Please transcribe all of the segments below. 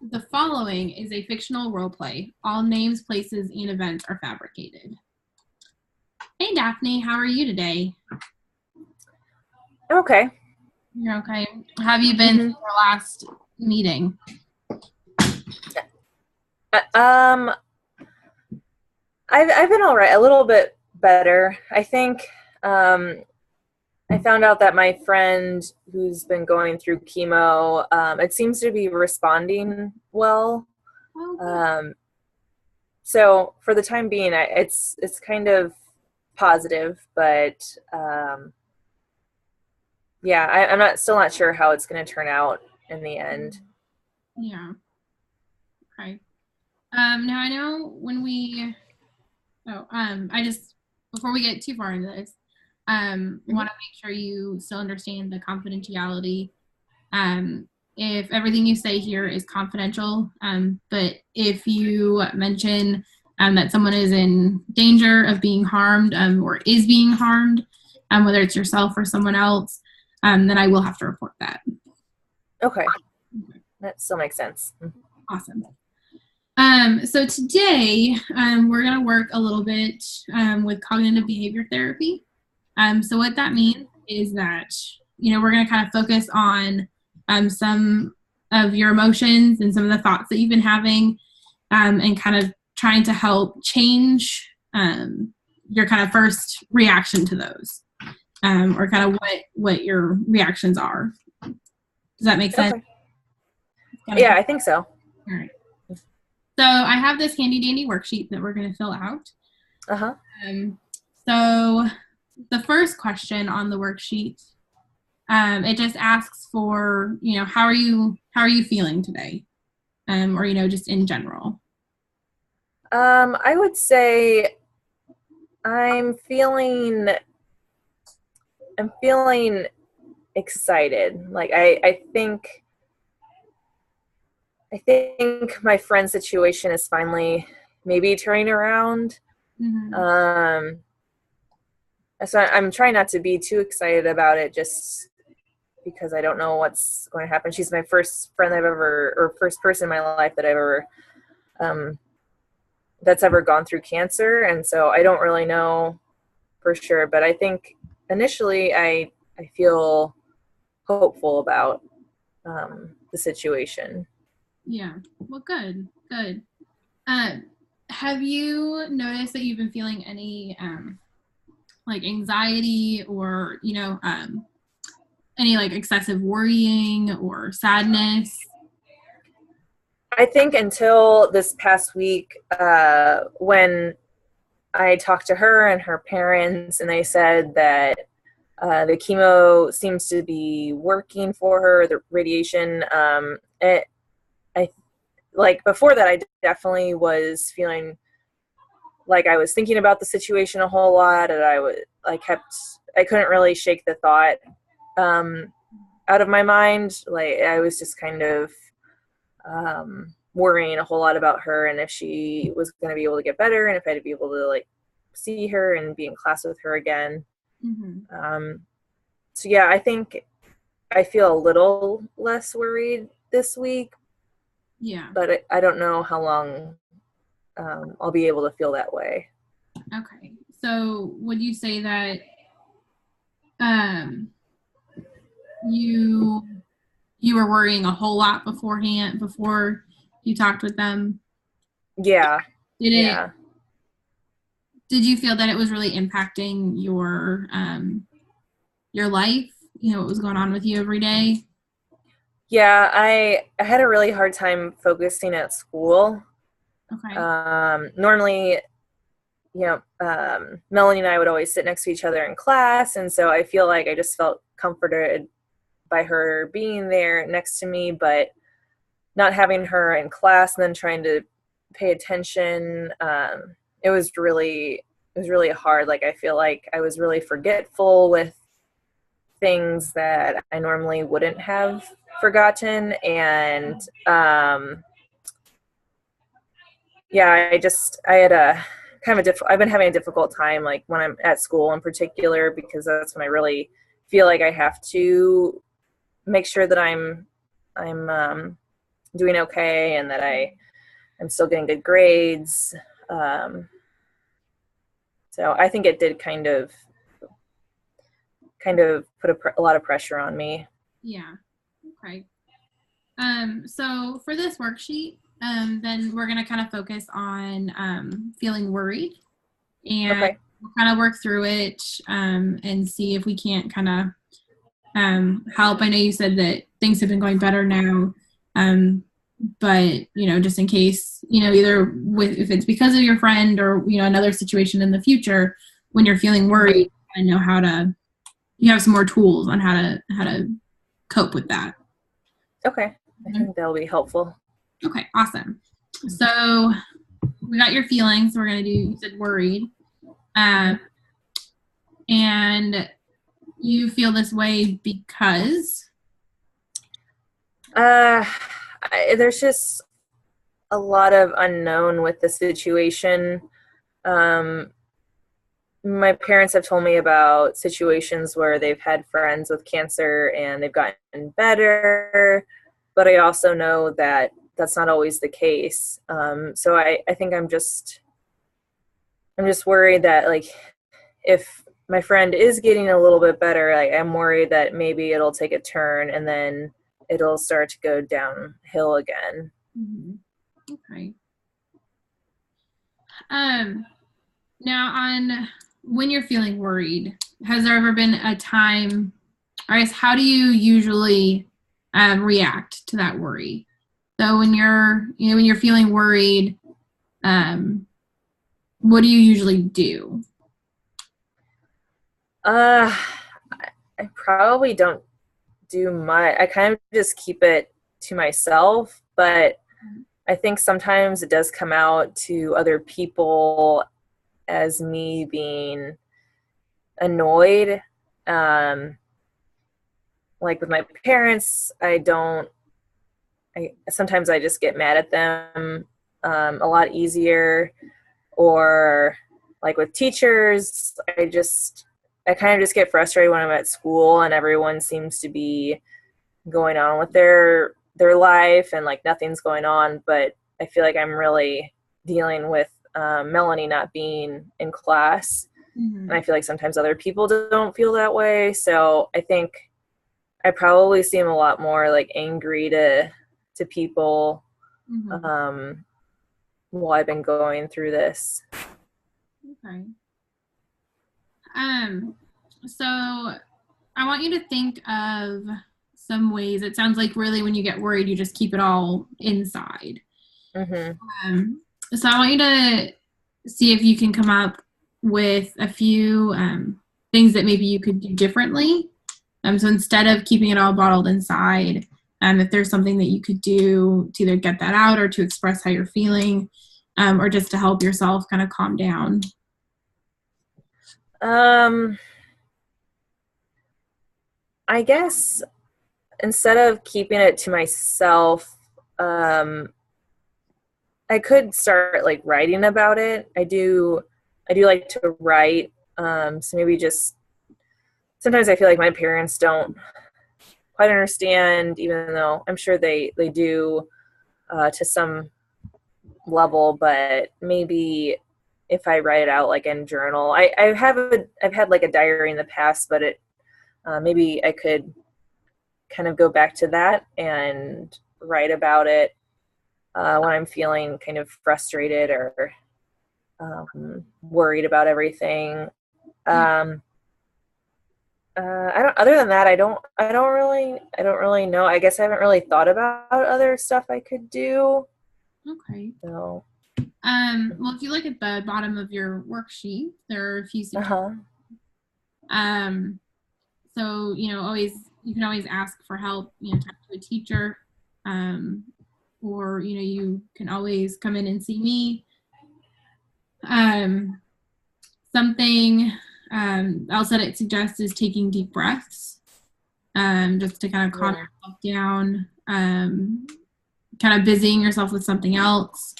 The following is a fictional role play. All names, places, and events are fabricated. Hey, Daphne, how are you today? Okay. You're okay. How have you been hmm since our last meeting? Uh, Um, I've been all right, a little bit better. I think um, I found out that my friend who's been going through chemo, it seems to be responding well. Oh, good. Um, so for the time being, it's kind of positive, but yeah, I'm not still not sure how it's going to turn out in the end. Yeah. Okay. Now I know when we. Oh, I just before we get too far into this, hmm want to make sure you still understand the confidentiality. Um, if everything you say here is confidential, but if you mention that someone is in danger of being harmed or is being harmed, whether it's yourself or someone else, then I will have to report that. Okay, that still makes sense. Awesome. So today we're going to work a little bit with cognitive behavior therapy. So what that means is that we're going to kind of focus on some of your emotions and some of the thoughts that you've been having, and kind of trying to help change your kind of first reaction to those, or kind of what your reactions are. Does that make sense? Okay. Kind of Yeah, all I think so. right. So I have this handy dandy worksheet that we're going to fill out. Uh-huh. Um, so the first question on the worksheet, it just asks for, how are you feeling today? Or, just in general. I would say I'm feeling I'm feeling excited. Like I think my friend's situation is finally maybe turning around. Mm-hmm. Um so I'm trying not to be too excited about it just because I don't know what's going to happen. She's my first friend I've ever or first person in my life that I've ever um that's ever gone through cancer, and so I don't really know for sure, but I think initially I feel hopeful about the situation. Yeah. Well, good. Good. Uh, have you noticed that you've been feeling any like anxiety or any like excessive worrying or sadness? I think until this past week, when I talked to her and her parents, and they said that the chemo seems to be working for her, the radiation. I like before that, I definitely was feeling like I was thinking about the situation a whole lot, and I couldn't really shake the thought um, out of my mind. Like I was just kind of worrying a whole lot about her and if she was going to be able to get better and if I'd be able to like see her and be in class with her again. Mm-hmm. Um, so yeah, I think I feel a little less worried this week, Yeah. but I don't know how long I'll be able to feel that way. Okay. So would you say that um, you you were worrying a whole lot beforehand before you talked with them? Yeah, Did it yeah. did you feel that it was really impacting your life? What was going on with you every day? Yeah, I had a really hard time focusing at school. Okay. Normally, Melanie and I would always sit next to each other in class, and so I feel like I just felt comforted by her being there next to me, but not having her in class and then trying to pay attention, it was really hard. Like I feel like I was really forgetful with things that I normally wouldn't have forgotten, and yeah, I had a kind of I've been having a difficult time like when I'm at school in particular, because that's when I really feel like I have to make sure that I'm doing okay and that I'm still getting good grades. So I think it did kind of put a lot of pressure on me. Yeah. Okay. So for this worksheet, then we're going to kind of focus on feeling worried, and Okay. we'll kind of work through it and see if we can't kind of help. I know you said that things have been going better now, but just in case, either if it's because of your friend or another situation in the future when you're feeling worried, I know you have some more tools on how to cope with that. Okay. I think that'll be helpful. Okay, awesome. So we got your feelings. We're going to do, you said worried. And you feel this way because? There's just a lot of unknown with the situation. My parents have told me about situations where they've had friends with cancer and they've gotten better, but I also know that that's not always the case. So I think I'm just worried that, like, if my friend is getting a little bit better, I'm worried that maybe it'll take a turn and then it'll start to go downhill again. Mm-hmm. Okay. Now, on when you're feeling worried, has there ever been a time, or I guess, how do you usually react to that worry? So when you're feeling worried, what do you usually do? I probably don't do much. I kind of just keep it to myself, but I think sometimes it does come out to other people as me being annoyed. Like with my parents, sometimes I just get mad at them a lot easier. Or like with teachers, I kind of just get frustrated when I'm at school and everyone seems to be going on with their life and like nothing's going on, but I feel like I'm really dealing with Melanie not being in class. Mm-hmm. And I feel like sometimes other people don't feel that way. So I think I probably seem a lot more like angry to people while I've been going through this. Okay. So I want you to think of some ways. It sounds like really when you get worried, you just keep it all inside. Mm-hmm. So I want you to see if you can come up with a few things that maybe you could do differently. So instead of keeping it all bottled inside, if there's something that you could do to either get that out or to express how you're feeling, or just to help yourself kind of calm down. I guess instead of keeping it to myself, I could start like writing about it. I do like to write. So maybe just sometimes I feel like my parents don't quite understand, even though I'm sure they do to some level, but maybe if I write it out like in journal, I've had like a diary in the past, but maybe I could kind of go back to that and write about it when I'm feeling kind of frustrated or worried about everything. Other than that, I don't really know. I guess I haven't really thought about other stuff I could do. Okay. So, well, if you look at the bottom of your worksheet, there are a few suggestions. So, you can always ask for help, talk to a teacher, or, you can always come in and see me. Something else that it suggests is taking deep breaths, just to kind of calm yourself down, kind of busying yourself with something else,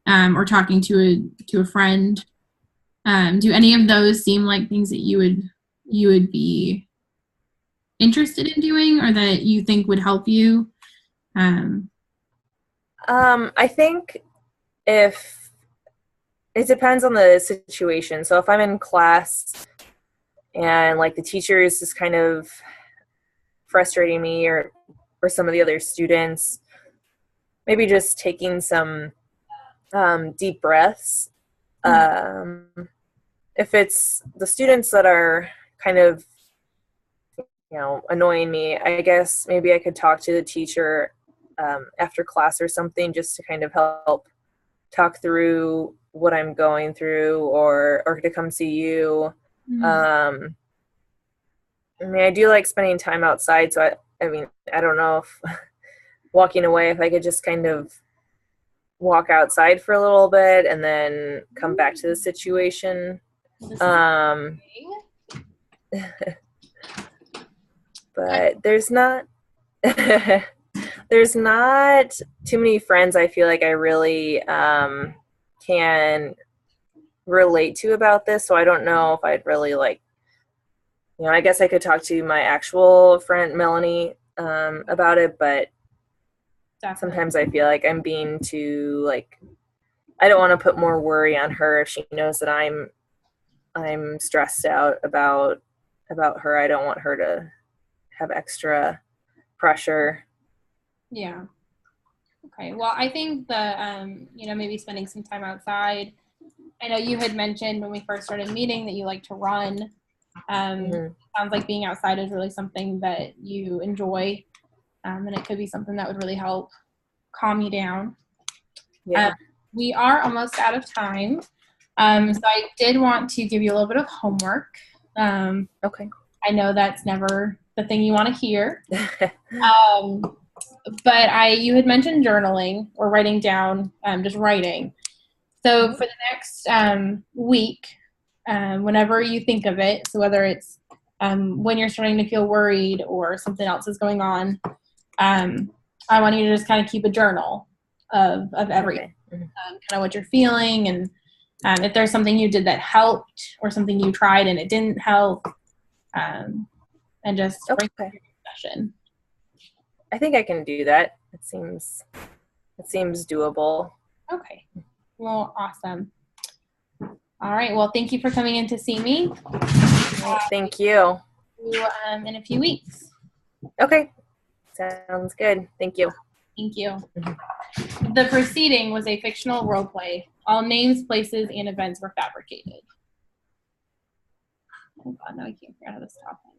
or talking to a friend. Do any of those seem like things that you would be interested in doing or that you think would help you? I think if it depends on the situation. So if I'm in class and like the teacher is just kind of frustrating me, or some of the other students, maybe just taking some deep breaths. Um, if it's the students that are kind of annoying me, I guess maybe I could talk to the teacher after class or something, just to kind of help talk through what I'm going through, or to come see you. I mean, I do like spending time outside, so I mean, I don't know if walking away, if I could just kind of walk outside for a little bit and then come back to the situation. Um, but there's not too many friends I feel like I really can relate to about this, so I don't know if I'd really like, I guess I could talk to my actual friend Melanie about it, but Definitely. sometimes I feel like I'm being too, like, I don't want to put more worry on her if she knows that I'm stressed out about her. I don't want her to have extra pressure. Yeah. Okay. Well, I think maybe spending some time outside. I know you had mentioned when we first started meeting that you like to run. Sounds like being outside is really something that you enjoy, and it could be something that would really help calm you down. Yeah. We are almost out of time, so I did want to give you a little bit of homework. Okay. I know that's never the thing you want to hear, but you had mentioned journaling or writing down, just writing. So for the next week, whenever you think of it, so whether it's when you're starting to feel worried or something else is going on, I want you to just kind of keep a journal of everything, Okay. kind of what you're feeling, and if there's something you did that helped or something you tried and it didn't help, and just bring up your discussion. I think I can do that. It seems doable. Okay. Well, awesome. All right. Well, thank you for coming in to see me. Thank you. In a few weeks. Okay. Sounds good. Thank you. Thank you. The proceeding was a fictional role play. All names, places, and events were fabricated. Oh God, now I can't figure out how to stop it.